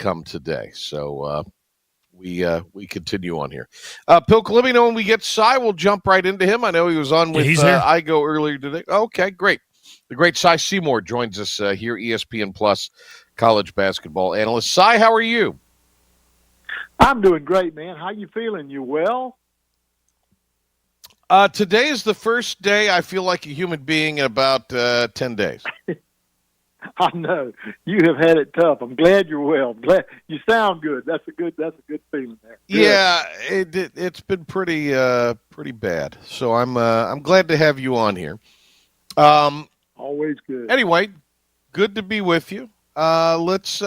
come today. So we continue on here. Pilk, let me know when we get Cy. We'll jump right into him. I know he was on with Igo earlier today. Okay, great. The great Cy Seymour joins us here, ESPN Plus college basketball analyst. Cy, how are you? I'm doing great, man. How you feeling? You well? Today is the first day I feel like a human being in about 10 days. I know you have had it tough. I'm glad you're well. I'm glad you sound good. That's a good feeling there. Good. Yeah, it's been pretty bad. So I'm glad to have you on here. Always good. Anyway, good to be with you. Let's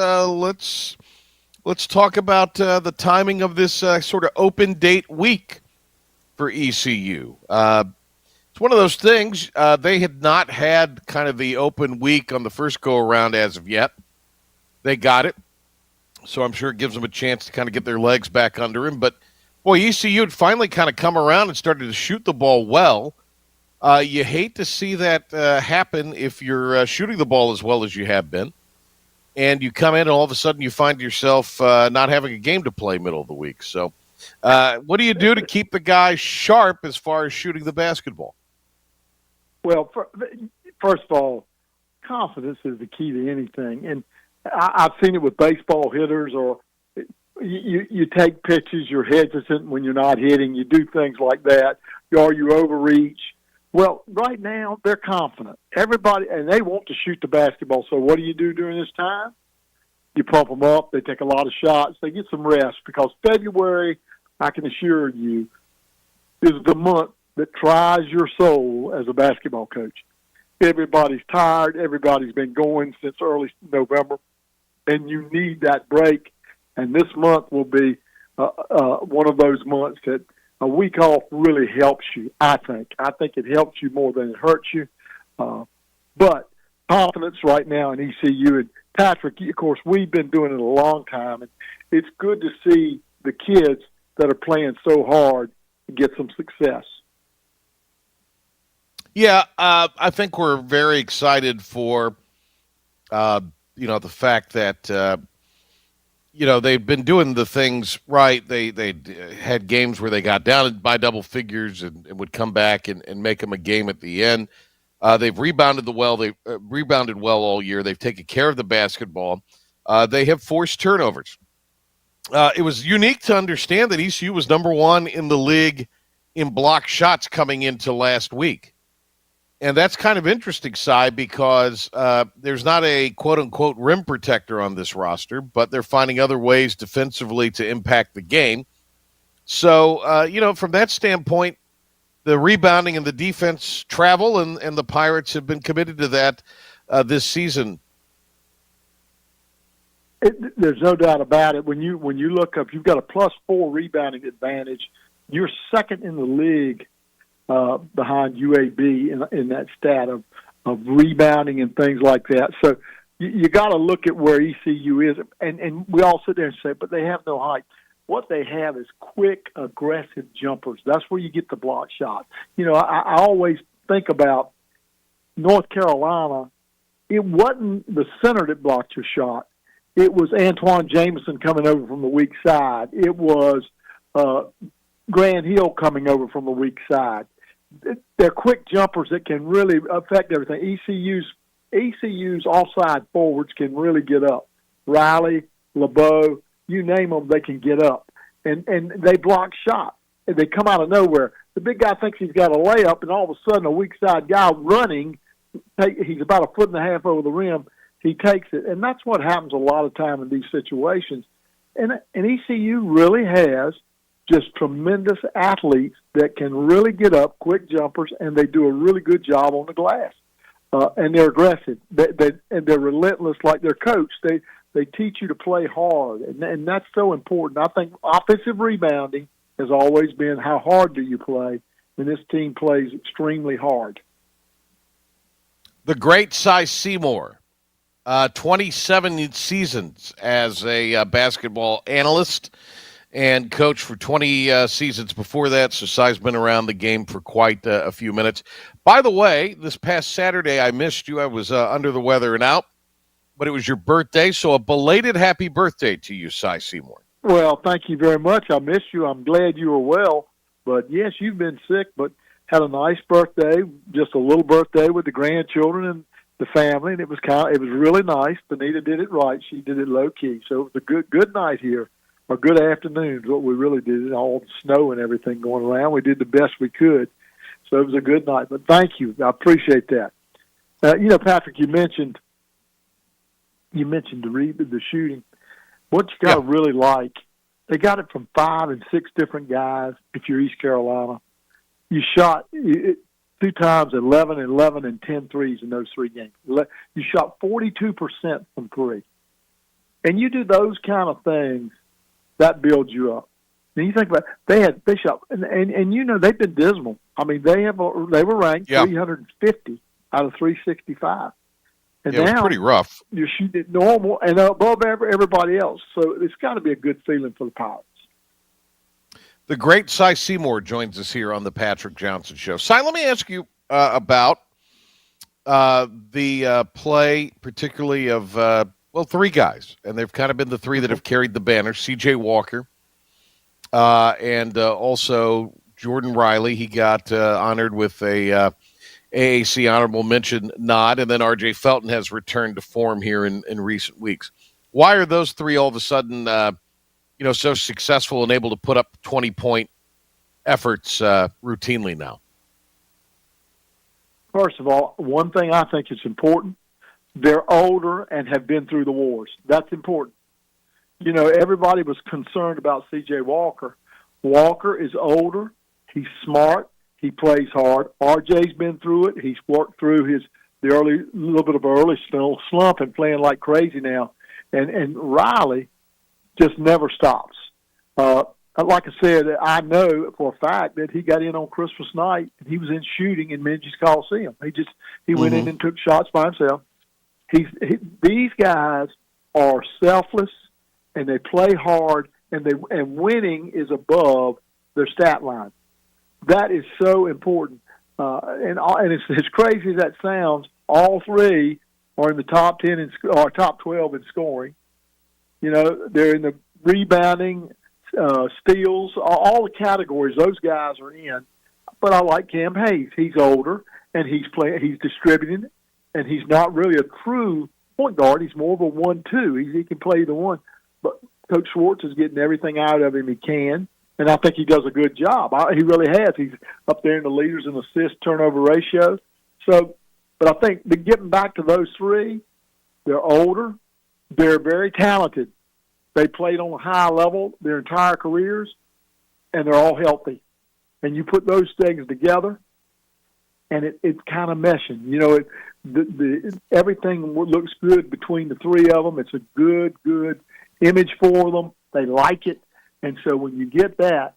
talk about the timing of this sort of open date week for ECU. It's one of those things. They had not had kind of the open week on the first go-around as of yet. They got it, so I'm sure it gives them a chance to kind of get their legs back under him. But, boy, ECU had finally kind of come around and started to shoot the ball well. You hate to see that happen if you're shooting the ball as well as you have been. And you come in and all of a sudden you find yourself not having a game to play middle of the week. So what do you do to keep the guy sharp as far as shooting the basketball? Well, first of all, confidence is the key to anything. And I've seen it with baseball hitters, or you take pitches, you're hesitant when you're not hitting, you do things like that, or you overreach. Well, right now, they're confident. Everybody, and they want to shoot the basketball. So what do you do during this time? You pump them up. They take a lot of shots. They get some rest, because February, I can assure you, is the month that tries your soul as a basketball coach. Everybody's tired. Everybody's been going since early November, and you need that break. And this month will be one of those months that a week off really helps you, I think. I think it helps you more than it hurts you. But confidence right now in ECU. And Patrick, of course, we've been doing it a long time, and it's good to see the kids that are playing so hard get some success. Yeah, I think we're very excited for, the fact that, they've been doing the things right. They had games where they got down by double figures and would come back and make them a game at the end. They've rebounded rebounded well all year. They've taken care of the basketball. They have forced turnovers. It was unique to understand that ECU was number one in the league in block shots coming into last week. And that's kind of interesting, Cy, because there's not a quote-unquote rim protector on this roster, but they're finding other ways defensively to impact the game. So, from that standpoint, the rebounding and the defense travel, and the Pirates have been committed to that this season. There's no doubt about it. When you look up, you've got a +4 rebounding advantage. You're second in the league behind UAB in that stat of rebounding and things like that. So you got to look at where ECU is, and we all sit there and say, but they have no height. What they have is quick, aggressive jumpers. That's where you get the block shot. I always think about North Carolina. It wasn't the center that blocked your shot. It was Antoine Jameson coming over from the weak side. It was Grant Hill coming over from the weak side. They're quick jumpers that can really affect everything. ECU's offside forwards can really get up. Riley, LeBeau, you name them, they can get up. And they block shots. And they come out of nowhere. The big guy thinks he's got a layup, and all of a sudden a weak side guy running, he's about a foot and a half over the rim, he takes it. And that's what happens a lot of time in these situations. And ECU really has just tremendous athletes that can really get up, quick jumpers, and they do a really good job on the glass. And they're aggressive. And they're relentless like their coach. They teach you to play hard, and that's so important. I think offensive rebounding has always been how hard do you play, and this team plays extremely hard. The great Cy Seymour, 27 seasons as a basketball analyst and coach for 20 seasons before that, so Cy's been around the game for quite a few minutes. By the way, this past Saturday I missed you. I was under the weather and out. but it was your birthday, so a belated happy birthday to you, Cy Seymour. Well, thank you very much. I missed you. I'm glad you were well. But yes, you've been sick, but had a nice birthday, just a little birthday with the grandchildren and the family, and it was really nice. Benita did it right. She did it low key. So it was a good night here, or good afternoon is what we really did. All the snow and everything going around. We did the best we could. So it was a good night. But thank you. I appreciate that. Patrick, you mentioned the shooting. What you got to really like, they got it from 5 and 6 different guys. If you're East Carolina, you shot 2 times 11 and 10 threes in those 3 games. You shot 42% from 3, and you do those kind of things, that builds you up. And you think about it, they shot and they've been dismal. I mean they were ranked 350 out of 365. And it was pretty rough. You're shooting it normal and above everybody else. So it's got to be a good feeling for the Pirates. The great Cy Seymour joins us here on the Patrick Johnson Show. Cy, let me ask you about the play, particularly of, 3 guys. And they've kind of been the 3 that have carried the banner. C.J. Walker and also Jordan Riley. He got honored with a AAC honorable mention nod, and then R.J. Felton has returned to form here in recent weeks. Why are those 3 all of a sudden, so successful and able to put up 20-point efforts routinely now? First of all, one thing I think is important, they're older and have been through the wars. That's important. Everybody was concerned about C.J. Walker. Walker is older. He's smart. He plays hard. RJ's been through it. He's worked through little bit of an early slump and playing like crazy now. And Riley just never stops. Like I said, I know for a fact that he got in on Christmas night and he was in shooting in Minges Coliseum. He went in and took shots by himself. These guys are selfless and they play hard and winning is above their stat line. That is so important. And as crazy as that sounds, all 3 are in the top 10 or top 12 in scoring. They're in the rebounding, steals, all the categories those guys are in. But I like Cam Hayes. He's older and he's distributing, and he's not really a true point guard. He's more of a 1-2. He can play the one. But Coach Schwartz is getting everything out of him he can. And I think he does a good job. He really has. He's up there in the leaders in assist turnover ratio. So, but I think getting back to those 3, they're older. They're very talented. They played on a high level their entire careers, and they're all healthy. And you put those things together, and it's kind of meshing. Everything looks good between the 3 of them. It's a good image for them. They like it. And so when you get that,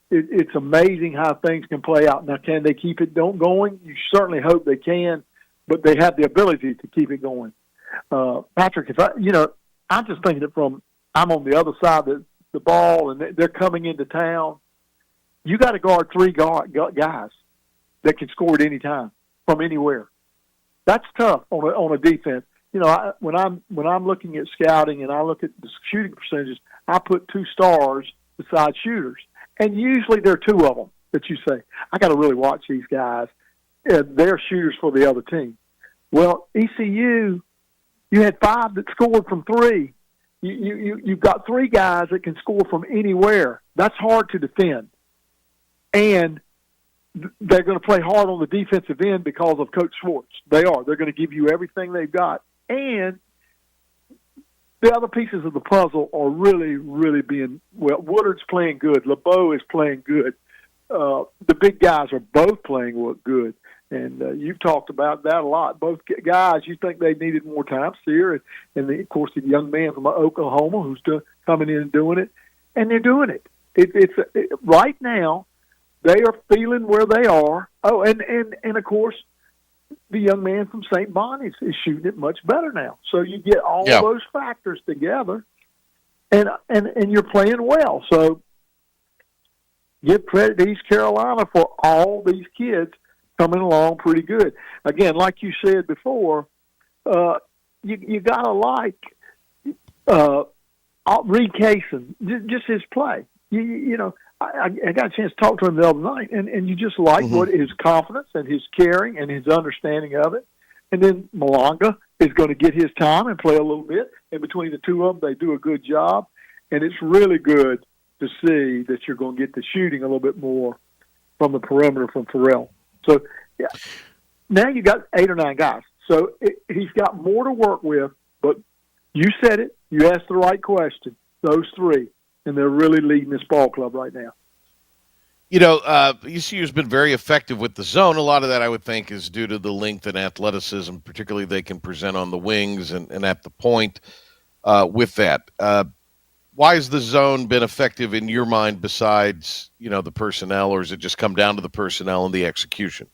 it's amazing how things can play out. Now, can they keep it going? You certainly hope they can, but they have the ability to keep it going. Patrick, I'm just thinking I'm on the other side of the ball, and they're coming into town. You got to guard 3 guys that can score at any time from anywhere. That's tough on a defense. When I'm looking at scouting and I look at the shooting percentages, I put 2 stars beside shooters, and usually there are 2 of them that you say, I got to really watch these guys. They're shooters for the other team. Well, ECU, you had 5 that scored from 3. You've got 3 guys that can score from anywhere. That's hard to defend, and they're going to play hard on the defensive end because of Coach Schwartz. They are. They're going to give you everything they've got. And the other pieces of the puzzle are really, really being well. Woodard's playing good. LeBeau is playing good. The big guys are both playing good. And you've talked about that a lot. Both guys, you think they needed more time. Sear and of course, the young man from Oklahoma who's coming in and doing it. And they're doing it. Right now, they are feeling where they are. Oh, and of course, the young man from St. Bonnie's is shooting it much better now. So you get all those factors together, and you're playing well. So give credit to East Carolina for all these kids coming along pretty good. Again, like you said before, you gotta like Reed Kaysen, just his play. You know, I got a chance to talk to him the other night, and you just like what his confidence and his caring and his understanding of it. And then Malanga is going to get his time and play a little bit. And between the two of them, they do a good job. And it's really good to see that you're going to get the shooting a little bit more from the perimeter from Pharrell. So, yeah, now you got 8 or 9 guys. So he's got more to work with. But you said it. You asked the right question. Those 3. And they're really leading this ball club right now. You know, ECU's been very effective with the zone. A lot of that, I would think, is due to the length and athleticism, particularly they can present on the wings and at the point with that. Why has the zone been effective in your mind besides, you know, the personnel, or has it just come down to the personnel and the execution?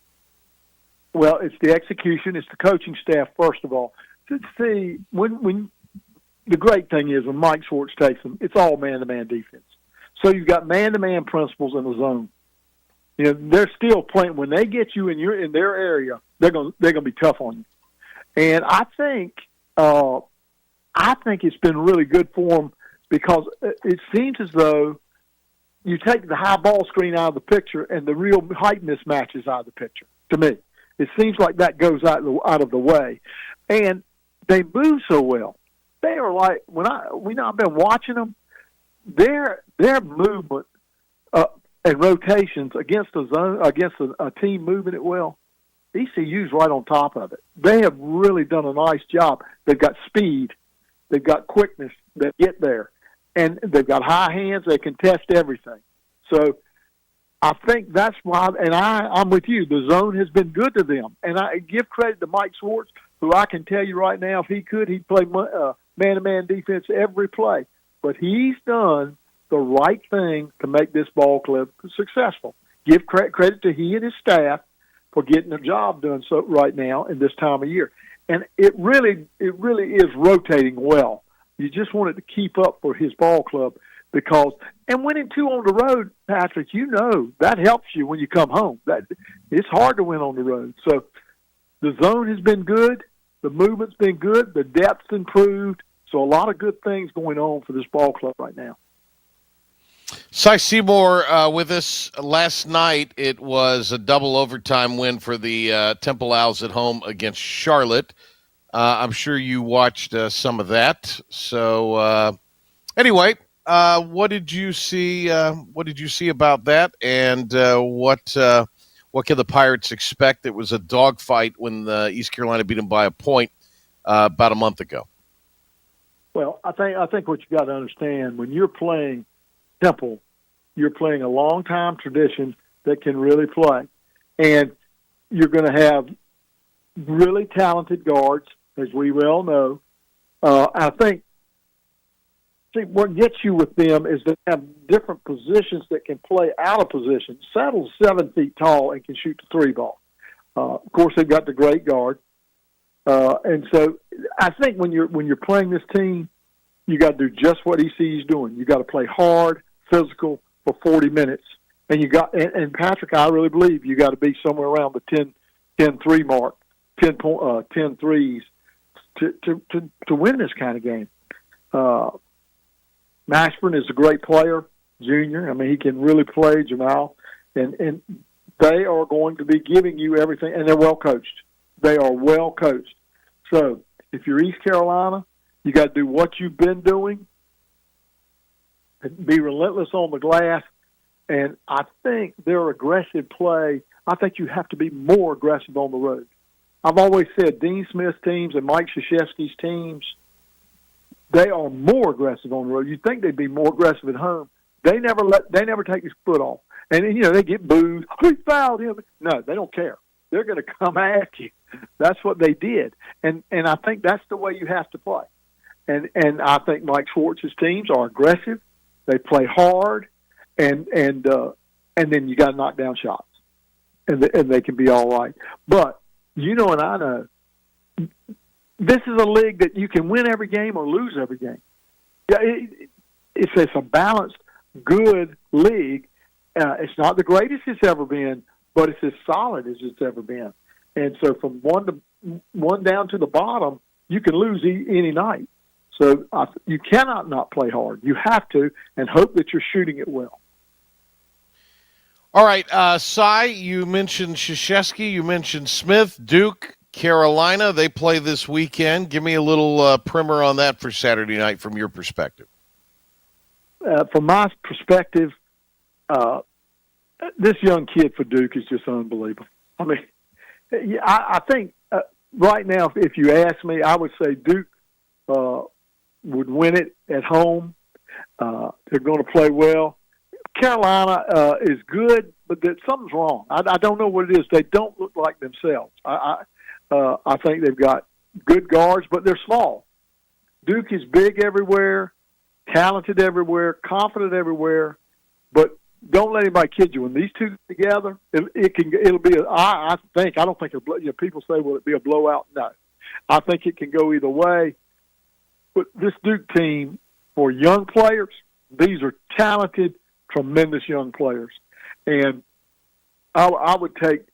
Well, it's the execution. It's the coaching staff, first of all. To see, when the great thing is when Mike Schwartz takes them, it's all man-to-man defense. So you've got man-to-man principles in the zone. You know, they're still playing. When they get you in their area, they're going to be tough on you. And I think it's been really good for them because it seems as though you take the high ball screen out of the picture and the real height mismatches out of the picture. To me, it seems like that goes out of the way, and they move so well. They are like I've been watching them. Their movement and rotations against a team moving it well, ECU's right on top of it. They have really done a nice job. They've got speed, they've got quickness. They get there, and they've got high hands. They can test everything. So I think that's why. And I'm with you. The zone has been good to them, and I give credit to Mike Schwartz, who I can tell you right now, if he could, he'd play man-to-man defense every play. But he's done the right thing to make this ball club successful. Give credit to he and his staff for getting the job done so right now in this time of year. And it really is rotating well. You just want it to keep up for his ball club because – and winning 2 on the road, Patrick, you know, that helps you when you come home. It's hard to win on the road. So the zone has been good. The movement's been good. The depth's improved. So a lot of good things going on for this ball club right now. Seymour with us last night. It was a double overtime win for the Temple Owls at home against Charlotte. I'm sure you watched some of that. So anyway, what did you see? What did you see about that? And what can the Pirates expect? It was a dogfight when East Carolina beat them by a point about a month ago. Well, I think what you got to understand, when you're playing Temple, you're playing a long-time tradition that can really play. And you're going to have really talented guards, as we well know. I think what gets you with them is they have different positions that can play out of position. Saddle's 7 feet tall and can shoot the 3 ball. Of course, they've got the great guard. And so I think when you're playing this team, you got to do just what ECU's doing. You got to play hard, physical for 40 minutes. And Patrick, I really believe you got to be somewhere around the 10-3 mark, 10 threes to win this kind of game. Mashburn is a great player, junior. I mean, he can really play, Jamal. And they are going to be giving you everything, and they're well coached. They are well coached. So if you're East Carolina, you got to do what you've been doing and be relentless on the glass. And I think their aggressive play, I think you have to be more aggressive on the road. I've always said Dean Smith's teams and Mike Krzyzewski's teams, they are more aggressive on the road. You'd think they'd be more aggressive at home. They never take his foot off. And they get booed. Who fouled him? No, they don't care. They're going to come at you. That's what they did. And I think that's the way you have to play. And I think Mike Schwartz's teams are aggressive. They play hard, and then you got to knock down shots, and they can be all right. But and I know, this is a league that you can win every game or lose every game. Yeah, it's a balanced, good league. It's not the greatest it's ever been, but it's as solid as it's ever been. And so from one down to the bottom, you can lose any night. So you cannot not play hard. You have to, and hope that you're shooting it well. All right, Cy, you mentioned Krzyzewski, you mentioned Smith, Duke, Carolina. They play this weekend. Give me a little primer on that for Saturday night from your perspective. From my perspective, this young kid for Duke is just unbelievable. I mean, I think right now, if you ask me, I would say Duke would win it at home. They're going to play well. Carolina is good, but something's wrong. I don't know what it is. They don't look like themselves. I think they've got good guards, but they're small. Duke is big everywhere, talented everywhere, confident everywhere, but don't let anybody kid you. When these two together, it'll be. I don't think people say, will it be a blowout? No, I think it can go either way. But this Duke team, for young players, these are talented, tremendous young players, and I would take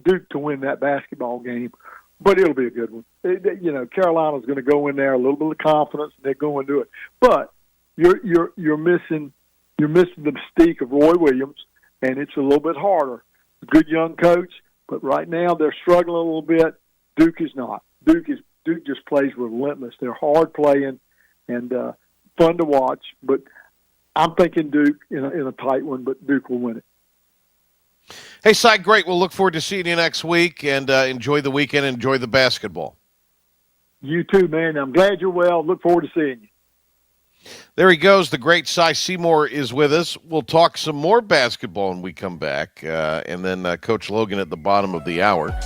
Duke to win that basketball game. But it'll be a good one. Carolina's going to go in there a little bit of confidence, and they're going to do it. But you're missing the mystique of Roy Williams, and it's a little bit harder. Good young coach, but right now they're struggling a little bit. Duke is not. Duke just plays relentless. They're hard playing and fun to watch. But I'm thinking Duke in a tight one, but Duke will win it. Hey, Cy, great. We'll look forward to seeing you next week, and enjoy the weekend. Enjoy the basketball. You too, man. I'm glad you're well. Look forward to seeing you. There he goes. The great Cy Seymour is with us. We'll talk some more basketball when we come back, and then Coach Logan at the bottom of the hour.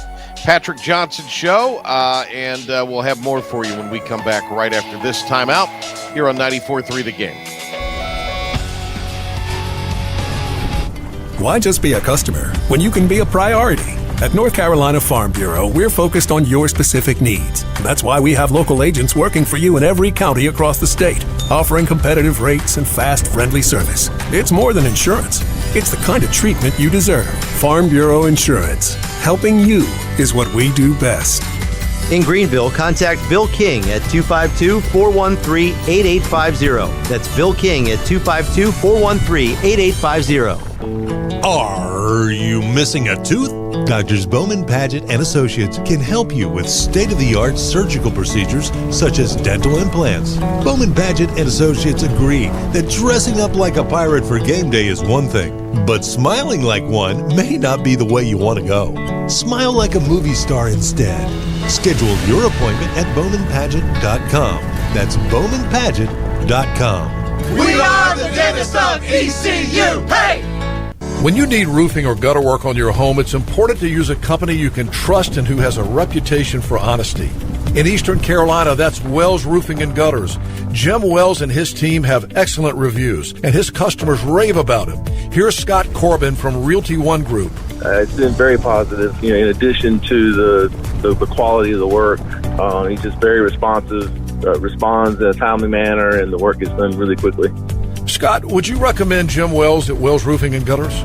Patrick Johnson Show, and we'll have more for you when we come back right after this timeout here on 94.3 The Game. Why just be a customer when you can be a priority? At North Carolina Farm Bureau, we're focused on your specific needs. That's why we have local agents working for you in every county across the state, offering competitive rates and fast, friendly service. It's more than insurance. It's the kind of treatment you deserve. Farm Bureau Insurance. Helping you is what we do best. In Greenville, contact Bill King at 252-413-8850. That's Bill King at 252-413-8850. Are you missing a tooth? Doctors Bowman, Paget & Associates can help you with state-of-the-art surgical procedures such as dental implants. Bowman, Paget & Associates agree that dressing up like a pirate for game day is one thing, but smiling like one may not be the way you want to go. Smile like a movie star instead. Schedule your appointment at BowmanPaget.com. That's BowmanPaget.com. We are the dentist of ECU. Hey! When you need roofing or gutter work on your home, it's important to use a company you can trust and who has a reputation for honesty. In Eastern Carolina, that's Wells Roofing and Gutters. Jim Wells and his team have excellent reviews, and his customers rave about him. Here's Scott Corbin from Realty One Group. It's been very positive. In addition to the quality of the work, he's just very responsive, responds in a timely manner, and the work is done really quickly. Scott, would you recommend Jim Wells at Wells Roofing and Gutters?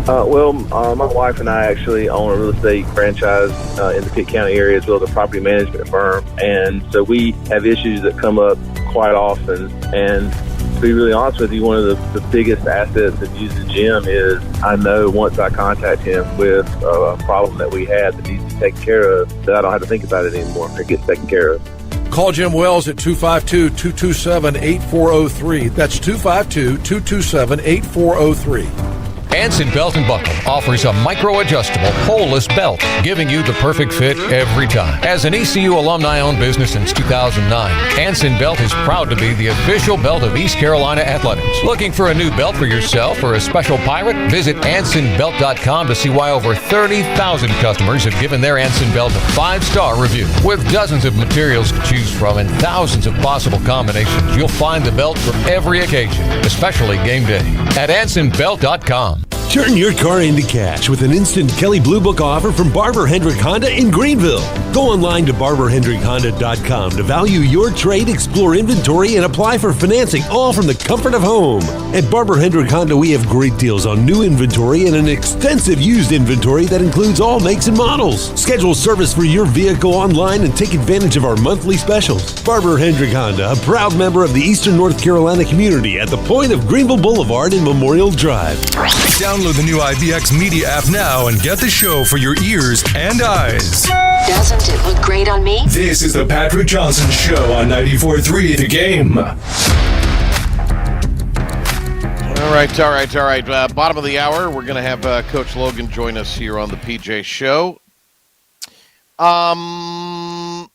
My wife and I actually own a real estate franchise in the Pitt County area as well as a property management firm. And so we have issues that come up quite often. And to be really honest with you, one of the biggest assets of using Jim is I know once I contact him with a problem that we had that needs to be taken care of, that I don't have to think about it anymore. It gets taken care of. Call Jim Wells at 252-227-8403. That's 252-227-8403. Anson Belt & Buckle offers a micro-adjustable, holeless belt, giving you the perfect fit every time. As an ECU alumni-owned business since 2009, Anson Belt is proud to be the official belt of East Carolina Athletics. Looking for a new belt for yourself or a special pirate? Visit AnsonBelt.com to see why over 30,000 customers have given their Anson Belt a 5-star review. With dozens of materials to choose from and thousands of possible combinations, you'll find the belt for every occasion, especially game day, at AnsonBelt.com. Turn your car into cash with an instant Kelley Blue Book offer from Barber Hendrick Honda in Greenville. Go online to BarberHendrickHonda.com to value your trade, explore inventory, and apply for financing, all from the comfort of home. At Barber Hendrick Honda, we have great deals on new inventory and an extensive used inventory that includes all makes and models. Schedule service for your vehicle online and take advantage of our monthly specials. Barber Hendrick Honda, a proud member of the Eastern North Carolina community at the point of Greenville Boulevard and Memorial Drive. Download the new IBX Media app now and get the show for your ears and eyes. Doesn't it look great on me? This is the Patrick Johnson Show on 94.3 The Game. All right. Bottom of the hour, we're going to have Coach Logan join us here on the PJ Show. In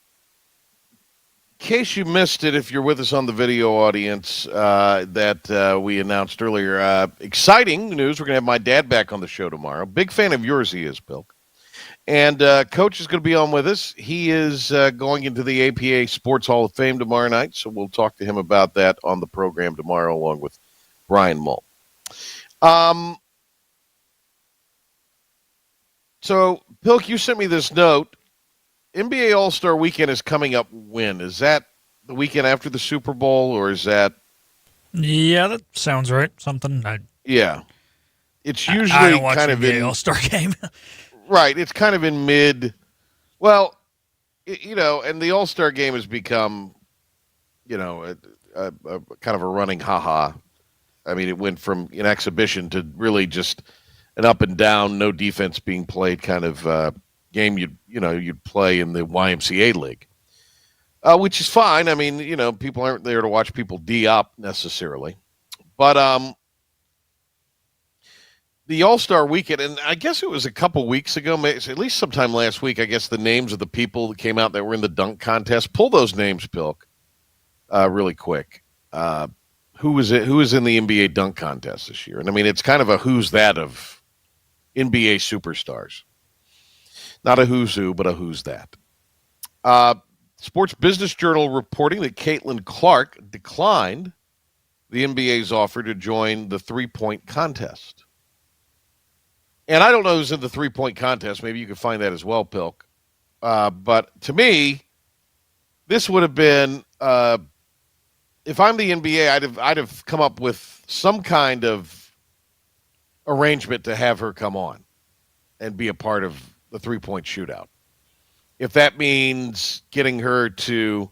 case you missed it, if you're with us on the video audience, that we announced earlier, exciting news. We're going to have my dad back on the show tomorrow. Big fan of yours, he is, Bill. And Coach is going to be on with us. He is going into the APA Sports Hall of Fame tomorrow night, so we'll talk to him about that on the program tomorrow along with Brian Mull. So, Pilk, you sent me this note. NBA All-Star Weekend is coming up when? Is that the weekend after the Super Bowl, or is that? Yeah, that sounds right. Yeah. It's usually I don't watch kind the of NBA in All-Star game. Right, it's kind of in mid. Well, and the All-Star game has become, a kind of a running ha-ha. I mean, it went from an exhibition to really just an up and down, no defense being played kind of game you'd play in the YMCA league, which is fine. I mean, people aren't there to watch people D up necessarily, but the All-Star Weekend, and I guess it was a couple weeks ago, at least sometime last week, I guess the names of the people that came out that were in the dunk contest. Pull those names, Pilk, really quick. Who was in the NBA dunk contest this year? And I mean, it's kind of a who's that of NBA superstars. Not a who's who, but a who's that. Sports Business Journal reporting that Caitlin Clark declined the NBA's offer to join the three-point contest. And I don't know who's in the three-point contest. Maybe you can find that as well, Pilk. But to me, this would have been, if I'm the NBA, I'd have come up with some kind of arrangement to have her come on and be a part of the three-point shootout. If that means getting her to,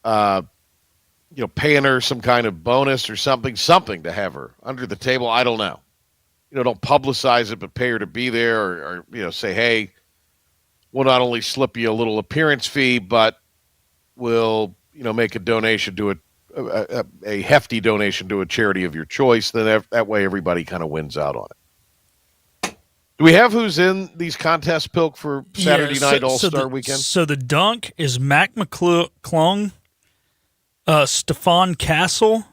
paying her some kind of bonus or something to have her under the table, I don't know. Don't publicize it, but pay her to be there, or say, hey, we'll not only slip you a little appearance fee, but we'll, make a donation to a hefty donation to a charity of your choice. Then that way everybody kind of wins out on it. Do we have who's in these contests, Pilk, for Saturday night All-Star Weekend? So the dunk is Mac McClung, Stefan Castle,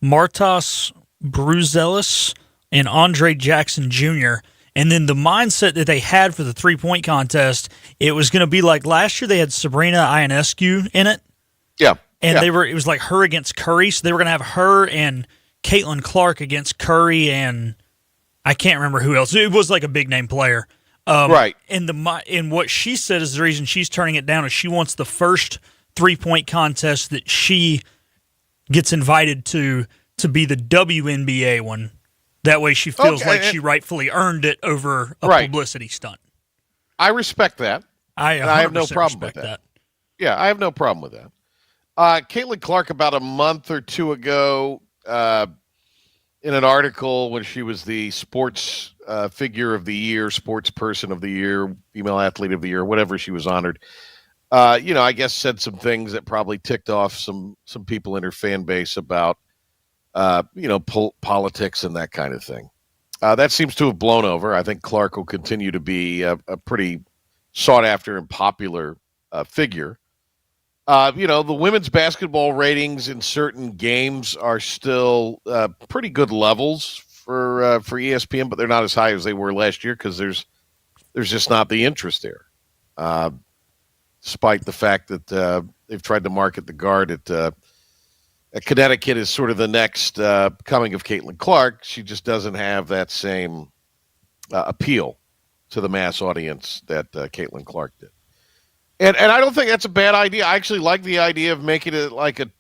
Martas Bruzelis, and Andre Jackson Jr. And then the mindset that they had for the three-point contest, it was going to be like last year they had Sabrina Ionescu in it. Yeah. And it was like her against Curry, so they were going to have her and Caitlin Clark against Curry and I can't remember who else. It was like a big-name player. Right. And what she said is the reason she's turning it down is she wants the first three-point contest that she gets invited to be the WNBA one. That way she feels like she rightfully earned it over a publicity stunt. I respect that. I have no problem with that. Yeah, I have no problem with that. Caitlin Clark, about a month or two ago, in an article when she was the sports figure of the year, sports person of the year, female athlete of the year, whatever she was honored, I guess said some things that probably ticked off some people in her fan base about politics and that kind of thing. That seems to have blown over. I think Clark will continue to be a pretty sought after and popular figure. The women's basketball ratings in certain games are still pretty good levels for ESPN, but they're not as high as they were last year because there's just not the interest there. Despite the fact that they've tried to market the guard at Connecticut is sort of the next coming of Caitlin Clark, she just doesn't have that same appeal to the mass audience that Caitlin Clark did. And I don't think that's a bad idea. I actually like the idea of making it like a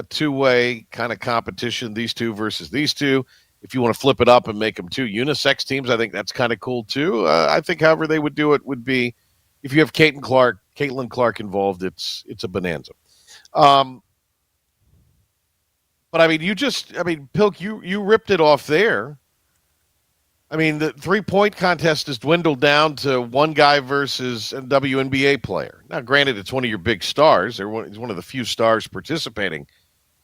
two-way kind of competition, these two versus these two. If you want to flip it up and make them two unisex teams, I think that's kind of cool too. I think however they would do it would be if you have Caitlin Clark involved, it's a bonanza. But I mean, Pilk, you ripped it off there. I mean, the 3-point contest has dwindled down to one guy versus a WNBA player. Now, granted, it's one of your big stars. He's one of the few stars participating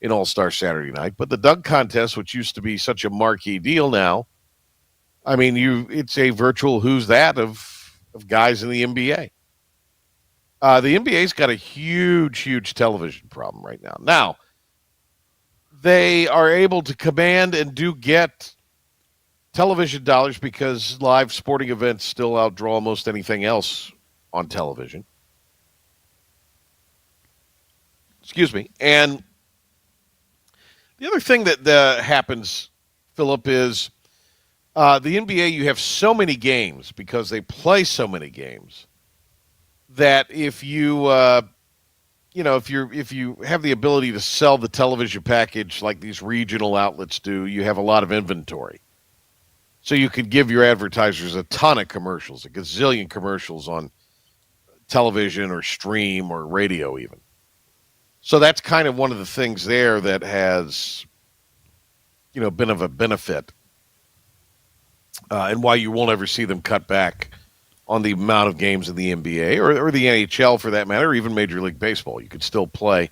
in All-Star Saturday Night. But the dunk contest, which used to be such a marquee deal now, I mean, it's a virtual who's that of guys in the NBA. The NBA's got a huge television problem right now. Now, they are able to command and do get television dollars because live sporting events still outdraw almost anything else on television. Excuse me. And the other thing that happens, Philip, is the NBA, you have so many games because they play so many games that if you if you have the ability to sell the television package like these regional outlets do, you have a lot of inventory. So you could give your advertisers a ton of commercials, a gazillion commercials on television or stream or radio even. So that's kind of one of the things there that has, been of a benefit and why you won't ever see them cut back on the amount of games in the NBA or the NHL for that matter, or even Major League Baseball. You could still play.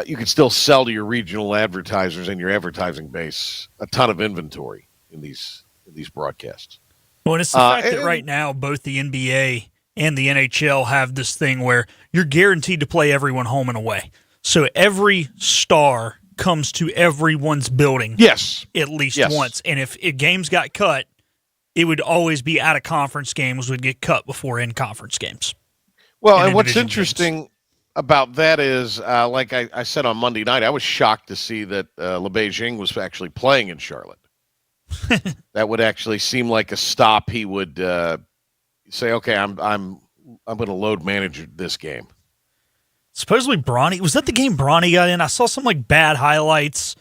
You could still sell to your regional advertisers and your advertising base a ton of inventory in these broadcasts. Well, and it's the fact that right now both the NBA and the NHL have this thing where you're guaranteed to play everyone home and away. So every star comes to everyone's building at least once. And if games got cut, it would always be out of conference games would get cut before in conference games. Well, and what's interesting about that is, like I said on Monday night, I was shocked to see that LeBeijing was actually playing in Charlotte. That would actually seem like a stop. He would say, "Okay, I'm going to load manage this game." Supposedly, Bronny was that the game Bronny got in? I saw some bad highlights.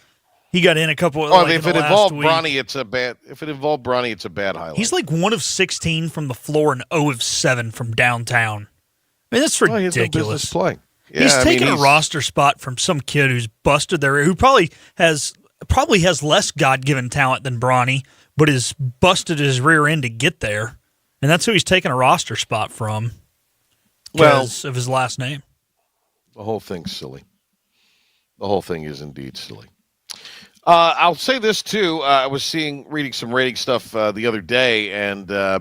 He got in a couple. If it involved Bronny, it's a bad. If it involved Bronny, it's a bad highlight. He's like 1 of 16 from the floor and 0 of 7 from downtown. I mean, that's ridiculous. He has no business playing. Yeah, he's taking a roster spot from some kid who's busted there, who probably has less God-given talent than Bronny, but has busted his rear end to get there, and that's who he's taking a roster spot from because of his last name. The whole thing's silly. The whole thing is indeed silly. I'll say this, too. I was reading some rating stuff the other day, and I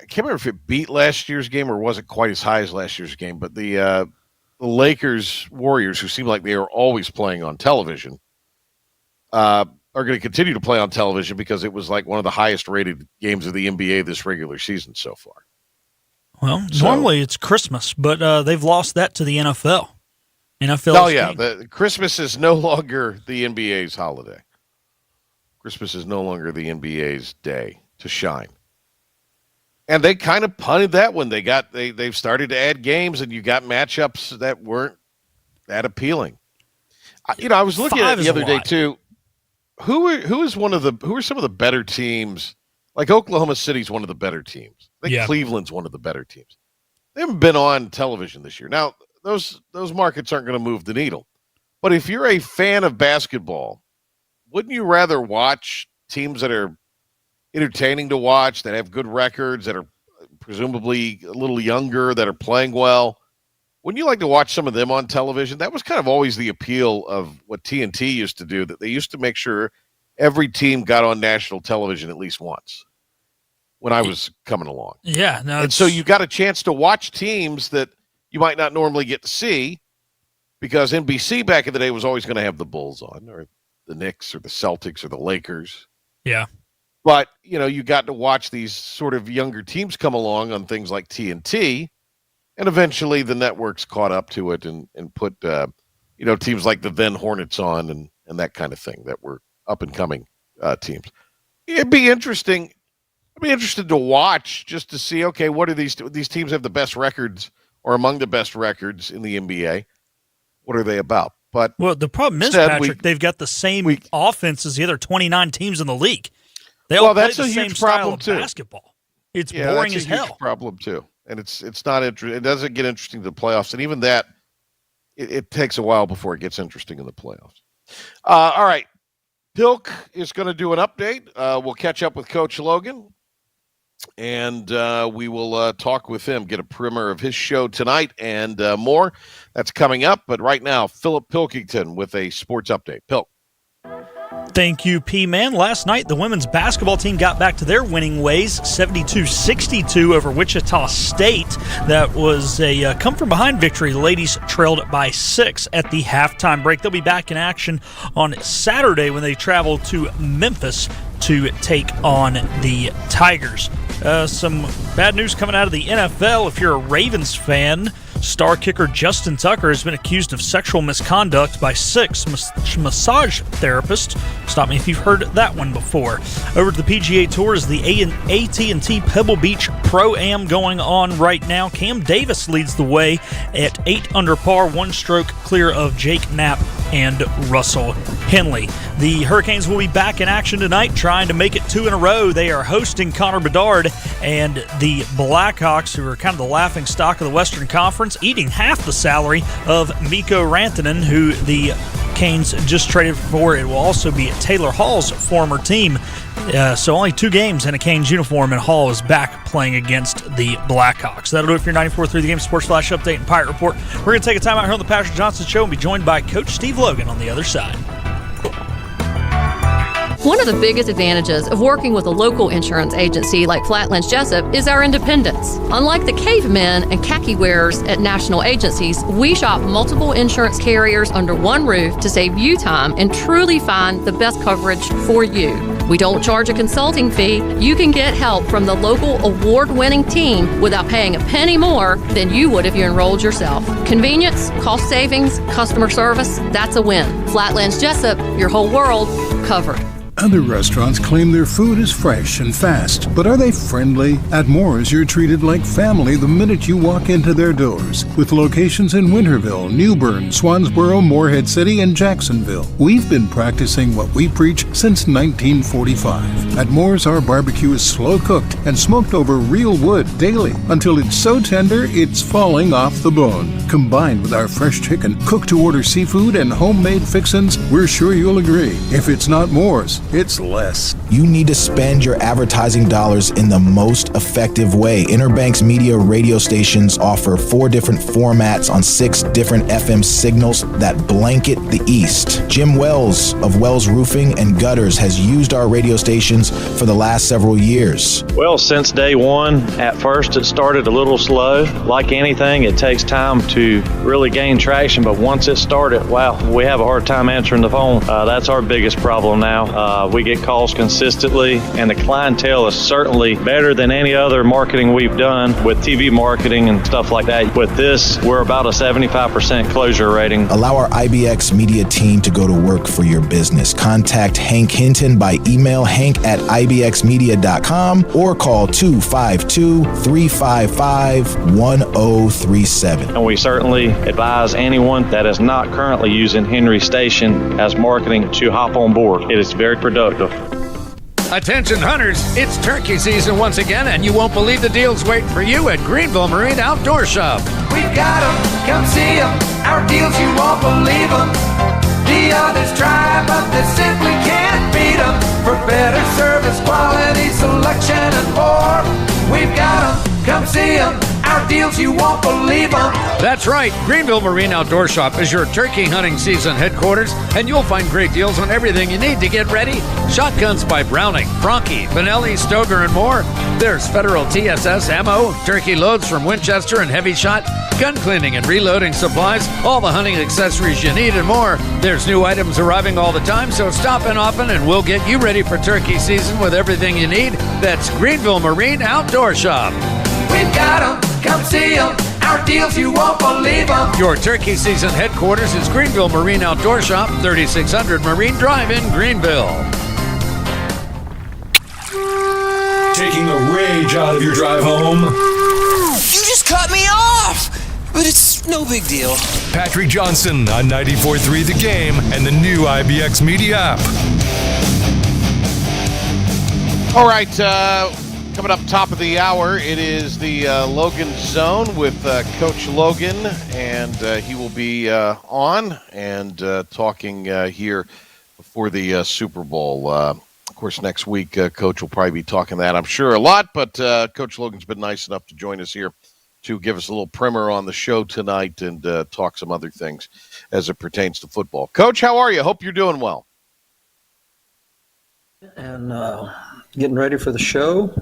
can't remember if it beat last year's game or wasn't quite as high as last year's game, but the Lakers-Warriors, who seem like they are always playing on television, are going to continue to play on television because it was like one of the highest-rated games of the NBA this regular season so far. Well, normally it's Christmas, but they've lost that to the NFL. NFL. Christmas is no longer the NBA's holiday. Christmas is no longer the NBA's day to shine. And they kind of punted that one. They've started to add games, and you got matchups that weren't that appealing. I was looking at it the other day too. Who are some of the better teams? Like Oklahoma City's one of the better teams. I think Cleveland's one of the better teams. They haven't been on television this year. Now, those markets aren't going to move the needle. But if you're a fan of basketball, wouldn't you rather watch teams that are entertaining to watch, that have good records, that are presumably a little younger, that are playing well? Wouldn't you like to watch some of them on television? That was kind of always the appeal of what TNT used to do, that they used to make sure every team got on national television at least once when I was coming along. Yeah. No, and so you got a chance to watch teams that you might not normally get to see because NBC back in the day was always going to have the Bulls on, or the Knicks or the Celtics or the Lakers. Yeah. But, you got to watch these sort of younger teams come along on things like TNT, and eventually the networks caught up to it and put, teams like the then Hornets on and that kind of thing that were up-and-coming teams. It'd be interesting I'd be interested to watch just to see, okay, what are these teams have the best records or among the best records in the NBA? What are they about? But the problem is, Patrick, they've got the same offense as the other 29 teams in the league. They all play the same style of basketball. It's boring as hell. That's a huge problem too, and it's not interesting. It doesn't get interesting to the playoffs, and even that, it takes a while before it gets interesting in the playoffs. All right, Pilk is going to do an update. We'll catch up with Coach Logan, and we will talk with him, get a primer of his show tonight, and more. That's coming up. But right now, Philip Pilkington with a sports update. Pilk. Thank you, P-Man. Last night, the women's basketball team got back to their winning ways, 72-62 over Wichita State. That was a come-from-behind victory. The ladies trailed by 6 at the halftime break. They'll be back in action on Saturday when they travel to Memphis to take on the Tigers. Some bad news coming out of the NFL. If you're a Ravens fan, star kicker Justin Tucker has been accused of sexual misconduct by 6 massage therapists. Stop me if you've heard that one before. Over to the PGA Tour is the AT&T Pebble Beach Pro-Am going on right now. Cam Davis leads the way at 8 under par, 1 stroke clear of Jake Knapp and Russell Henley. The Hurricanes will be back in action tonight, trying to make it 2 in a row. They are hosting Connor Bedard, and the Blackhawks, who are kind of the laughing stock of the Western Conference, eating half the salary of Mikko Rantanen, who the Canes just traded for. It will also be Taylor Hall's former team. So only 2 games in a Canes uniform, and Hall is back playing against the Blackhawks. That'll do it for your 94.3 The Game Sports Flash Update and Pirate Report. We're going to take a time out here on the Patrick Johnson Show and be joined by Coach Steve Logan on the other side. One of the biggest advantages of working with a local insurance agency like Flatlands Jessup is our independence. Unlike the cavemen and khaki wearers at national agencies, we shop multiple insurance carriers under one roof to save you time and truly find the best coverage for you. We don't charge a consulting fee. You can get help from the local award-winning team without paying a penny more than you would if you enrolled yourself. Convenience, cost savings, customer service, that's a win. Flatlands Jessup, your whole world covered. Other restaurants claim their food is fresh and fast, but are they friendly? At Moore's, you're treated like family the minute you walk into their doors. With locations in Winterville, New Bern, Swansboro, Morehead City, and Jacksonville, we've been practicing what we preach since 1945. At Moore's, our barbecue is slow-cooked and smoked over real wood daily until it's so tender it's falling off the bone. Combined with our fresh chicken, cooked-to-order seafood, and homemade fixins, we're sure you'll agree. If it's not Moore's, it's less. You need to spend your advertising dollars in the most effective way. Interbank's media radio stations offer 4 different formats on 6 different FM signals that blanket the East. Jim Wells of Wells Roofing and Gutters has used our radio stations for the last several years. Well, since day one, at first it started a little slow. Like anything, it takes time to really gain traction, but once it started, wow, we have a hard time answering the phone. That's our biggest problem now. We get calls consistently, and the clientele is certainly better than any other marketing we've done with TV marketing and stuff like that. With this, we're about a 75% closure rating. Allow our IBX media team to go to work for your business. Contact Hank Hinton by email hank@ibxmedia.com or call 252-355-1037. And we certainly advise anyone that is not currently using Henry Station as marketing to hop on board. It is very productive. Attention hunters, it's turkey season once again, and you won't believe the deals waiting for you at Greenville Marine Outdoor Shop. We've got them, come see them, our deals you won't believe them. The others try, but they simply can't beat them. For better service, quality, selection, and more, we've got them, come see them. Our deals, you won't believe them. That's right. Greenville Marine Outdoor Shop is your turkey hunting season headquarters, and you'll find great deals on everything you need to get ready. Shotguns by Browning, Franke, Benelli, Stoger, and more. There's Federal TSS ammo, turkey loads from Winchester and Heavy Shot, gun cleaning and reloading supplies, all the hunting accessories you need, and more. There's new items arriving all the time, so stop in often, and we'll get you ready for turkey season with everything you need. That's Greenville Marine Outdoor Shop. We've got them, come see them, our deals you won't believe them. Your turkey season headquarters is Greenville Marine Outdoor Shop, 3600 Marine Drive in Greenville. taking the rage out of your drive home. You just cut me off! But it's no big deal. Patrick Johnson on 94.3 The Game and the new IBX Media app. All right, coming up top of the hour, it is the Logan Zone with Coach Logan, and he will be on and talking here before the Super Bowl. Of course, next week, Coach will probably be talking that, I'm sure, a lot, but Coach Logan's been nice enough to join us here to give us a little primer on the show tonight and talk some other things as it pertains to football. Coach, how are you? Hope you're doing well. And getting ready for the show.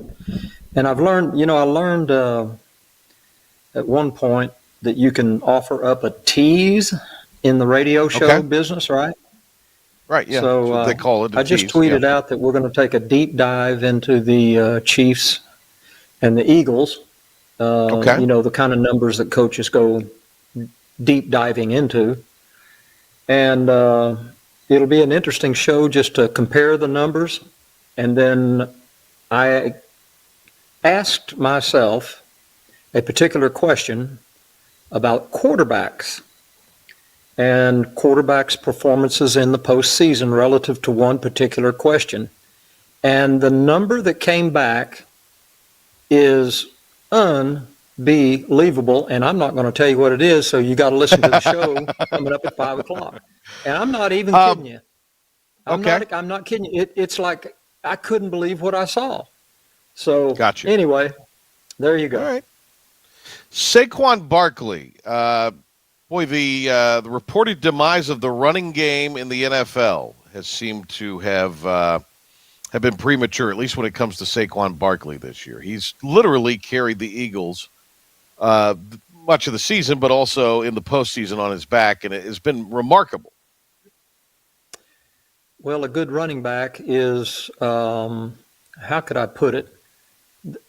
And I learned at one point that you can offer up a tease in the radio show business, right? Right, yeah. So that's what they call it. I just tweeted out that we're going to take a deep dive into the Chiefs and the Eagles. The kind of numbers that coaches go deep diving into. And it'll be an interesting show just to compare the numbers. And then I asked myself a particular question about quarterbacks and quarterbacks' performances in the postseason relative to one particular question. And the number that came back is unbelievable, and I'm not going to tell you what it is, so you got to listen to the show coming up at 5 o'clock. And I'm not even kidding you. I'm not kidding you. It's like I couldn't believe what I saw. So anyway, there you go. All right. Saquon Barkley. The reported demise of the running game in the NFL has seemed to have been premature, at least when it comes to Saquon Barkley this year. He's literally carried the Eagles much of the season, but also in the postseason on his back, and it has been remarkable. Well, a good running back is, how could I put it?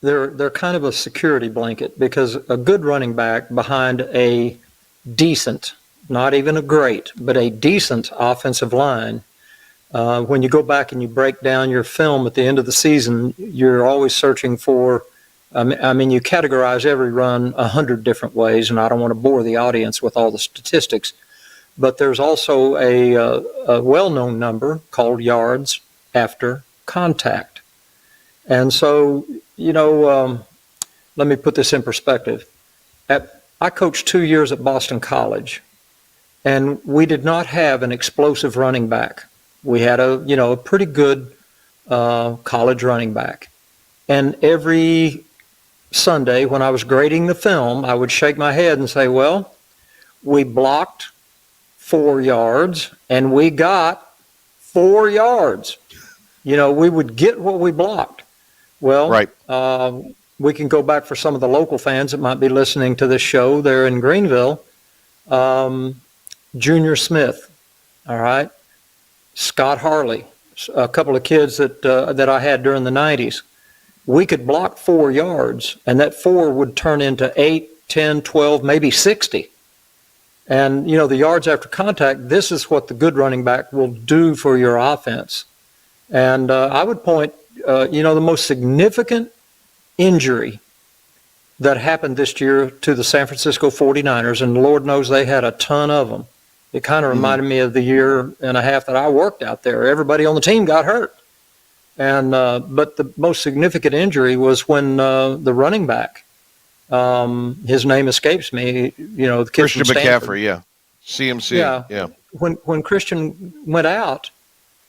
They're kind of a security blanket, because a good running back behind a decent, not even a great, but a decent offensive line, when you go back and you break down your film at the end of the season, you're always searching for, you categorize every run 100 different ways, and I don't want to bore the audience with all the statistics, but there's also a well-known number called yards after contact. And so, let me put this in perspective. I coached 2 years at Boston College, and we did not have an explosive running back. We had a pretty good college running back. And every Sunday when I was grading the film, I would shake my head and say, well, we blocked 4 yards and we got 4 yards. We would get what we blocked. Well, we can go back for some of the local fans that might be listening to this show there in Greenville. Junior Smith, all right? Scott Harley, a couple of kids that I had during the 90s. We could block 4 yards, and that 4 would turn into 8, 10, 12, maybe 60. And, the yards after contact, this is what the good running back will do for your offense. And I would point, the most significant injury that happened this year to the San Francisco 49ers, and Lord knows they had a ton of them. It kind of reminded me of the year and a half that I worked out there. Everybody on the team got hurt. And but the most significant injury was when the running back, his name escapes me, the kid Christian from Stanford. McCaffrey, yeah. CMC, yeah. When Christian went out,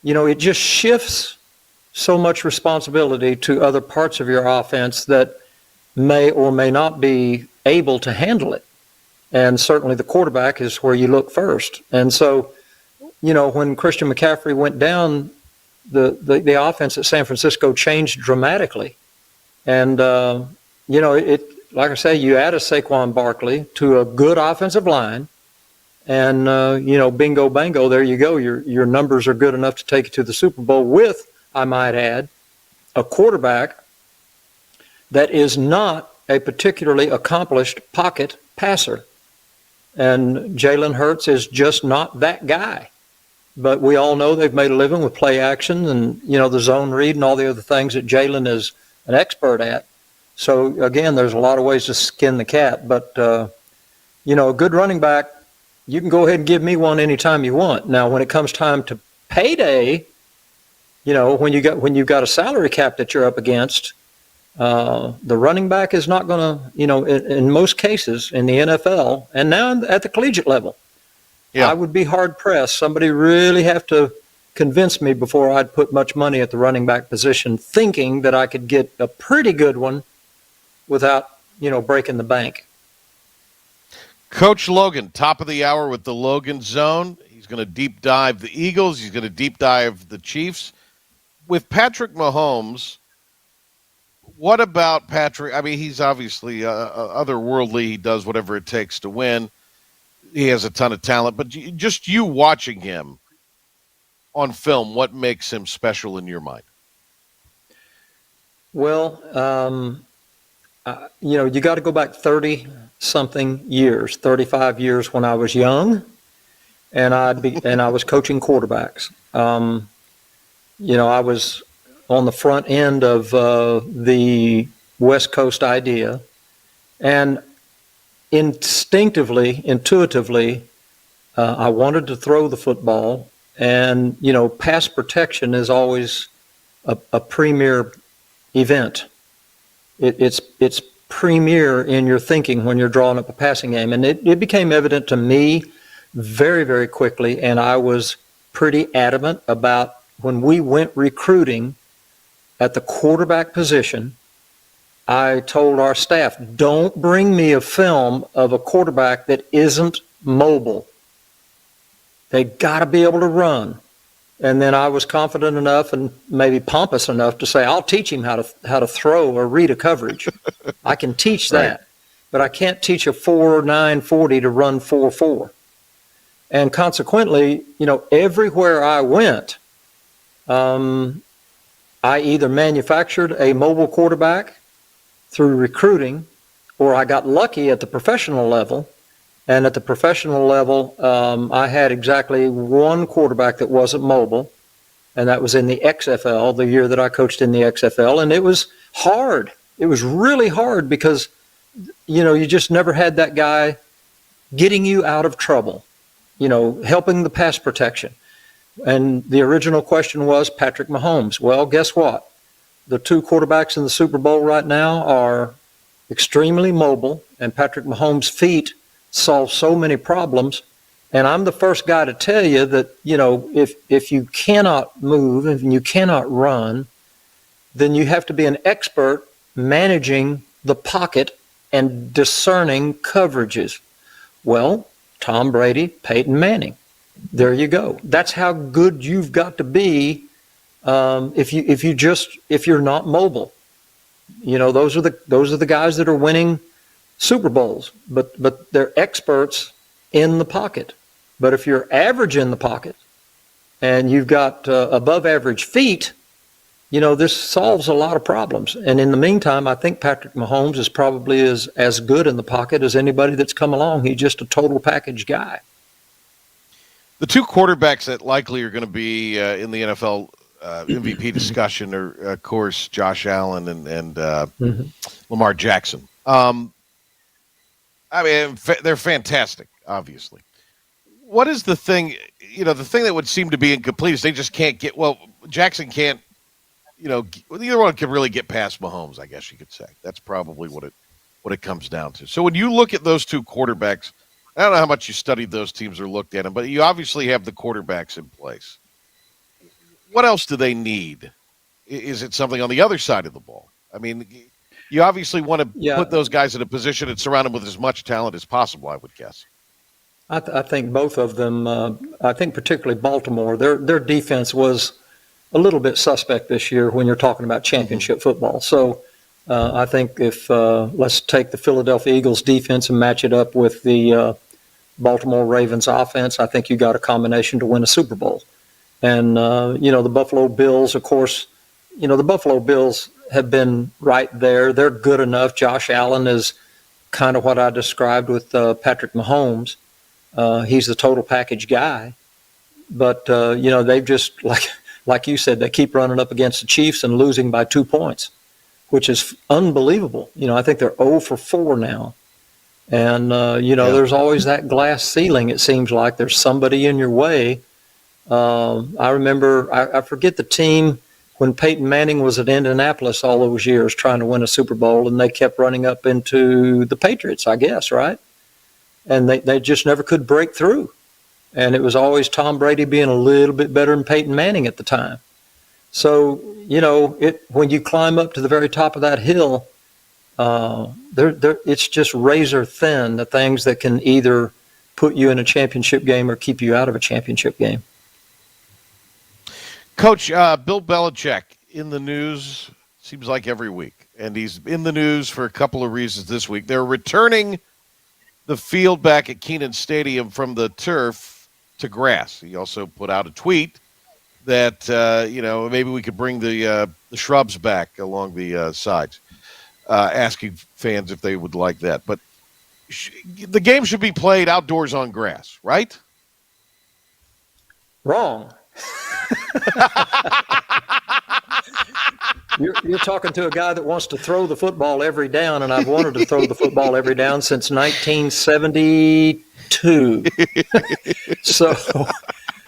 it just shifts so much responsibility to other parts of your offense that may or may not be able to handle it. And certainly the quarterback is where you look first. And so, when Christian McCaffrey went down, the offense at San Francisco changed dramatically. And, like I say, you add a Saquon Barkley to a good offensive line, and, bingo, bango, there you go. Your numbers are good enough to take you to the Super Bowl with, I might add, a quarterback that is not a particularly accomplished pocket passer. And Jalen Hurts is just not that guy. But we all know they've made a living with play action and, the zone read and all the other things that Jalen has an expert at. So again, there's a lot of ways to skin the cat, but a good running back, you can go ahead and give me one anytime you want. Now, when it comes time to payday, when you've got a salary cap that you're up against, the running back is not going to, in most cases in the NFL and now at the collegiate level, I would be hard pressed. Somebody really have to convince me before I'd put much money at the running back position, thinking that I could get a pretty good one without, breaking the bank. Coach Logan, top of the hour with the Logan Zone. He's going to deep dive the Eagles. He's going to deep dive the Chiefs. With Patrick Mahomes, what about Patrick? I mean, he's obviously otherworldly. He does whatever it takes to win. He has a ton of talent. But just you watching him on film, what makes him special in your mind? Well, you got to go back 30-something years, 35 years when I was young, and I was coaching quarterbacks. I was on the front end of the West Coast idea, and intuitively, I wanted to throw the football, and pass protection is always a premier event. It's premier in your thinking when you're drawing up a passing game, and it became evident to me very, very quickly, and I was pretty adamant about when we went recruiting at the quarterback position. I told our staff, don't bring me a film of a quarterback that isn't mobile. They got to be able to run. And then I was confident enough and maybe pompous enough to say, I'll teach him how to throw or read a coverage. I can teach that, right. But I can't teach a 4.9 40 to run 4.4. And consequently, everywhere I went, I either manufactured a mobile quarterback through recruiting, or I got lucky at the professional level. And at the professional level, I had exactly one quarterback that wasn't mobile, and that was in the XFL, the year that I coached in the XFL. And it was hard. It was really hard because, you just never had that guy getting you out of trouble, helping the pass protection. And the original question was Patrick Mahomes. Well, guess what? The two quarterbacks in the Super Bowl right now are extremely mobile, and Patrick Mahomes' feet solve so many problems. And I'm the first guy to tell you that, if you cannot move and you cannot run, then you have to be an expert managing the pocket and discerning coverages. Well, Tom Brady, Peyton Manning. There you go. That's how good you've got to be if you're not mobile. Those are the guys that are winning Super Bowls, but they're experts in the pocket. But if you're average in the pocket and you've got above average feet, this solves a lot of problems. And in the meantime, I think Patrick Mahomes is probably as good in the pocket as anybody that's come along. He's just a total package guy. The two quarterbacks that likely are going to be in the NFL MVP discussion are, of course, Josh Allen and Lamar Jackson. They're fantastic, obviously. What is the thing, the thing that would seem to be incomplete is they just can't get, Jackson can't, neither one can really get past Mahomes, I guess you could say. That's probably what it comes down to. So when you look at those two quarterbacks, I don't know how much you studied those teams or looked at them, but you obviously have the quarterbacks in place. What else do they need? Is it something on the other side of the ball? I mean, you obviously want to put those guys in a position and surround them with as much talent as possible, I would guess. I think both of them, I think particularly Baltimore, their defense was a little bit suspect this year when you're talking about championship football. So I think if let's take the Philadelphia Eagles defense and match it up with the Baltimore Ravens offense, I think you got a combination to win a Super Bowl. And, the Buffalo Bills, of course, the Buffalo Bills have been right there. They're good enough. Josh Allen is kind of what I described with Patrick Mahomes. He's the total package guy. But, they've just, like you said, they keep running up against the Chiefs and losing by 2 points, which is unbelievable. I think they're 0 for 4 now. And, there's always that glass ceiling. It seems like there's somebody in your way. I remember, I forget the team when Peyton Manning was at Indianapolis all those years trying to win a Super Bowl, and they kept running up into the Patriots, I guess, right? And they just never could break through. And it was always Tom Brady being a little bit better than Peyton Manning at the time. So, when you climb up to the very top of that hill, it's just razor thin, the things that can either put you in a championship game or keep you out of a championship game. Coach, Bill Belichick in the news, seems like every week. And he's in the news for a couple of reasons this week. They're returning the field back at Kenan Stadium from the turf to grass. He also put out a tweet that, maybe we could bring the shrubs back along the sides, asking fans if they would like that. But the game should be played outdoors on grass, right? Wrong. You're talking to a guy that wants to throw the football every down, and I've wanted to throw the football every down since 1972. So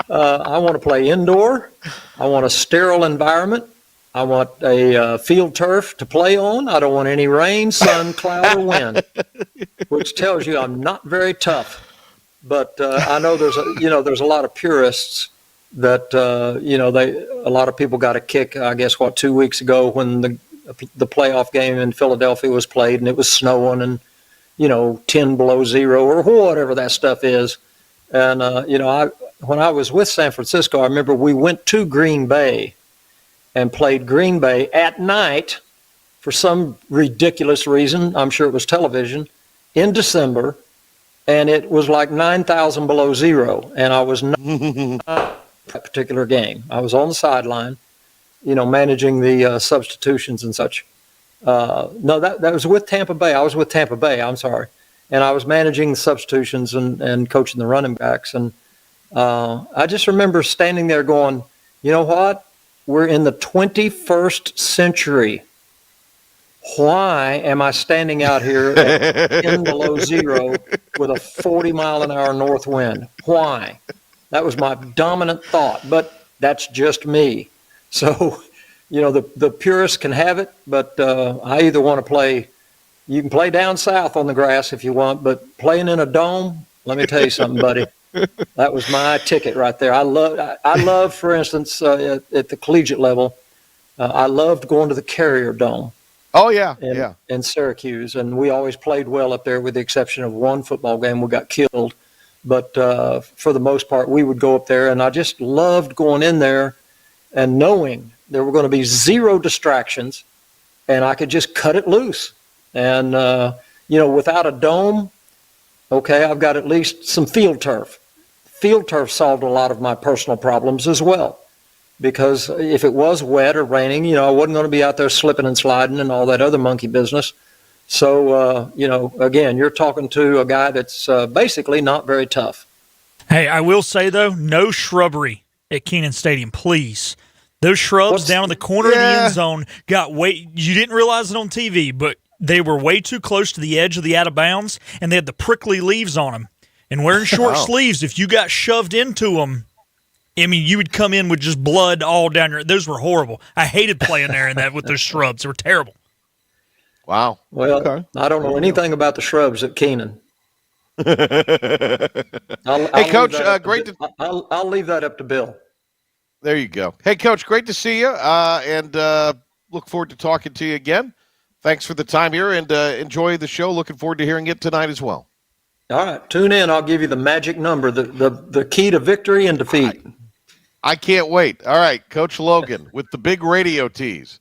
I want to play indoor. I want a sterile environment. I want a field turf to play on. I don't want any rain, sun, cloud, or wind, which tells you I'm not very tough. But I know there's a lot of purists that a lot of people got a kick. I guess 2 weeks ago when the playoff game in Philadelphia was played and it was snowing and 10 below zero or whatever that stuff is. And when I was with San Francisco, I remember we went to Green Bay and played Green Bay at night for some ridiculous reason. I'm sure it was television in December, and it was like 9,000 below zero. And I was not that particular game. I was on the sideline, managing the substitutions and such. No, that was with Tampa Bay. I was with Tampa Bay. I'm sorry. And I was managing the substitutions and coaching the running backs. And I just remember standing there going, you know what? We're in the 21st century. Why am I standing out here at 10 below zero with a 40-mile-an-hour north wind? Why? That was my dominant thought, but that's just me. So, the purists can have it, but I either want to play. You can play down south on the grass if you want, but playing in a dome, let me tell you something, buddy. That was my ticket right there. I love, for instance, at the collegiate level, I loved going to the Carrier Dome. Oh, yeah, in Syracuse, and we always played well up there with the exception of one football game we got killed. But for the most part, we would go up there, and I just loved going in there and knowing there were going to be zero distractions, and I could just cut it loose. And, without a dome, okay, I've got at least some field turf. Field turf solved a lot of my personal problems as well. Because if it was wet or raining, I wasn't going to be out there slipping and sliding and all that other monkey business. So, again, you're talking to a guy that's basically not very tough. Hey, I will say, though, no shrubbery at Kenan Stadium, please. Those shrubs down in the corner of the end zone you didn't realize it on TV, but they were way too close to the edge of the out of bounds, and they had the prickly leaves on them. And wearing short sleeves, if you got shoved into them, I mean, you would come in with just blood all down your. Those were horrible. I hated playing there in that with those shrubs. They were terrible. Wow. Well, I don't know anything about the shrubs at Kenan. Hey, Coach, great. I'll leave that up to Bill. There you go. Hey, Coach, great to see you, and look forward to talking to you again. Thanks for the time here, and enjoy the show. Looking forward to hearing it tonight as well. All right, tune in. I'll give you the magic number, the key to victory and defeat. I can't wait. All right, Coach Logan with the big radio tease.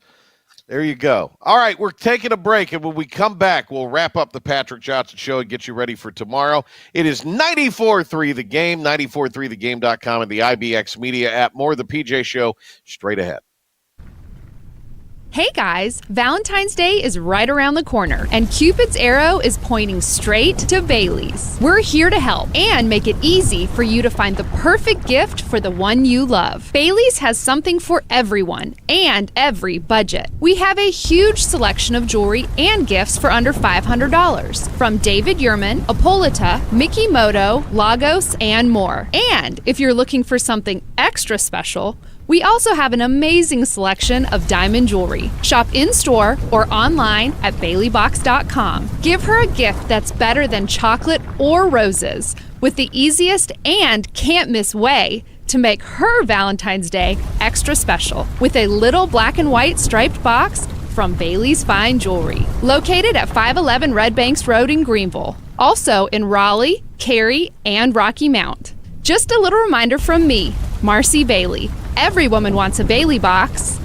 There you go. All right, we're taking a break, and when we come back, we'll wrap up the Patrick Johnson Show and get you ready for tomorrow. It is 94.3 The Game, 94.3thegame.com, and the IBX Media app. More of the PJ Show straight ahead. Hey guys, Valentine's Day is right around the corner, and Cupid's arrow is pointing straight to Bailey's. We're here to help and make it easy for you to find the perfect gift for the one you love. Bailey's has something for everyone and every budget. We have a huge selection of jewelry and gifts for under $500, from David Yurman, Apolita, Mikimoto, Lagos, and more. And if you're looking for something extra special, we also have an amazing selection of diamond jewelry. Shop in-store or online at baileybox.com. Give her a gift that's better than chocolate or roses with the easiest and can't-miss way to make her Valentine's Day extra special with a little black and white striped box from Bailey's Fine Jewelry, located at 511 Red Banks Road in Greenville. Also in Raleigh, Cary, and Rocky Mount. Just a little reminder from me, Marcy Bailey. Every woman wants a Bailey box.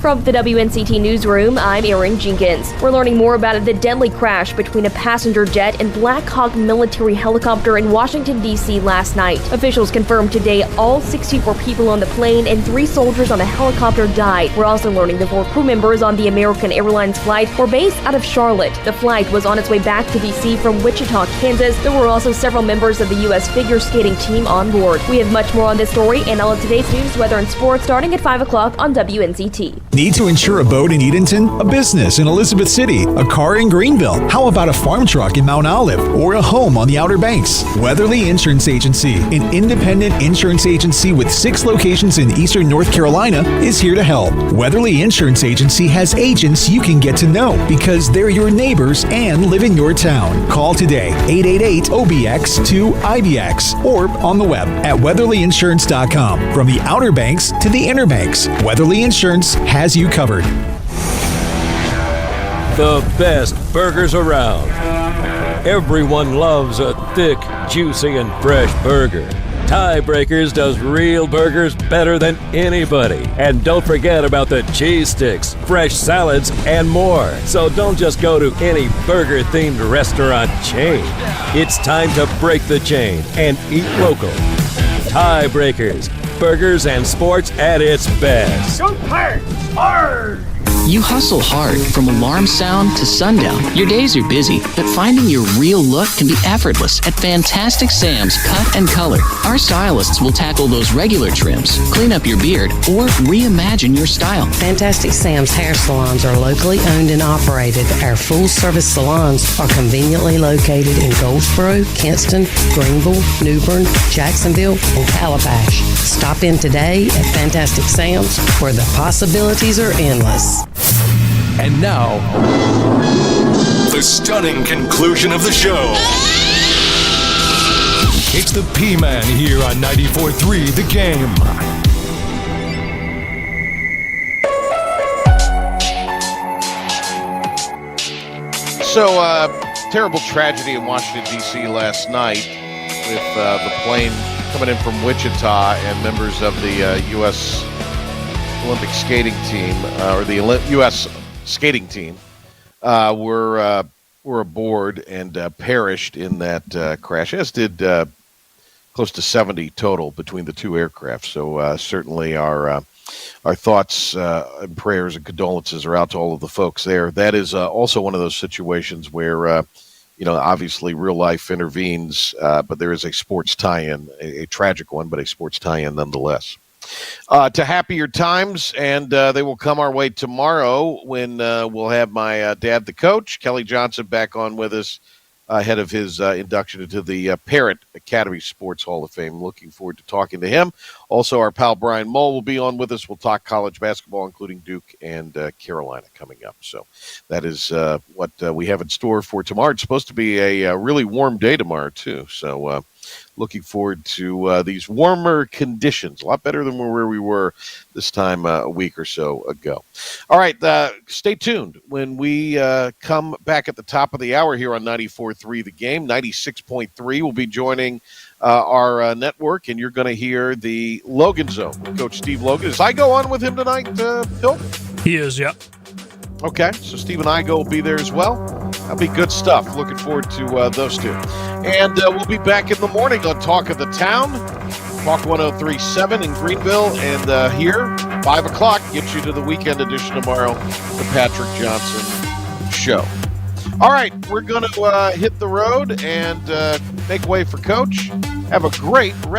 From the WNCT Newsroom, I'm Erin Jenkins. We're learning more about the deadly crash between a passenger jet and Black Hawk military helicopter in Washington, D.C. last night. Officials confirmed today all 64 people on the plane and 3 soldiers on the helicopter died. We're also learning the 4 crew members on the American Airlines flight were based out of Charlotte. The flight was on its way back to D.C. from Wichita, Kansas. There were also several members of the U.S. figure skating team on board. We have much more on this story and all of today's news, weather, and sports starting at 5 o'clock on WNCT. Need to insure a boat in Edenton, a business in Elizabeth City, a car in Greenville? How about a farm truck in Mount Olive or a home on the Outer Banks? Weatherly Insurance Agency, an independent insurance agency with 6 locations in eastern North Carolina, is here to help. Weatherly Insurance Agency has agents you can get to know because they're your neighbors and live in your town. Call today, 888-OBX-2-IBX, or on the web at weatherlyinsurance.com. From the Outer Banks to the Inner Banks, Weatherly Insurance has you covered. The best burgers around. Everyone loves a thick, juicy, and fresh burger. Tiebreakers does real burgers better than anybody. And don't forget about the cheese sticks, fresh salads, and more. So don't just go to any burger-themed restaurant chain. It's time to break the chain and eat local. Tiebreakers, burgers and sports at its best. Go Pirates! Hard! You hustle hard from alarm sound to sundown. Your days are busy, but finding your real look can be effortless at Fantastic Sam's Cut and Color. Our stylists will tackle those regular trims, clean up your beard, or reimagine your style. Fantastic Sam's hair salons are locally owned and operated. Our full-service salons are conveniently located in Goldsboro, Kinston, Greenville, New Bern, Jacksonville, and Calabash. Stop in today at Fantastic Sam's, where the possibilities are endless. And now, the stunning conclusion of the show. It's the P-Man here on 94.3 The Game. So, terrible tragedy in Washington, D.C. last night with the plane coming in from Wichita and members of the U.S. Olympic skating team, or the U.S. skating team, were aboard and perished in that crash, as did close to 70 total between the 2 aircraft. So certainly our thoughts and prayers and condolences are out to all of the folks there. That is also one of those situations where, obviously real life intervenes, but there is a sports tie-in, a tragic one, but a sports tie-in nonetheless. To happier times, and they will come our way tomorrow when we'll have my dad, the coach, Kelly Johnson, back on with us ahead of his induction into the Parrott Academy Sports Hall of Fame. Looking forward to talking to him. Also, our pal Brian Mull will be on with us. We'll talk college basketball, including Duke and Carolina coming up. So that is what we have in store for tomorrow. It's supposed to be a really warm day tomorrow, too. So looking forward to these warmer conditions, a lot better than where we were this time a week or so ago. All right, stay tuned when we come back at the top of the hour here on 94.3 The Game. 96.3 will be joining our network, and you're going to hear the Logan Zone with Coach Steve Logan. As I go on with him tonight, Phil? He is, yeah. Okay, so Steve and Igo will be there as well. That'll be good stuff. Looking forward to those two. And we'll be back in the morning on Talk of the Town. Talk 103.7 in Greenville, and here, 5 o'clock, gets you to the weekend edition tomorrow, the Patrick Johnson Show. All right, we're going to hit the road and make way for Coach. Have a great rest.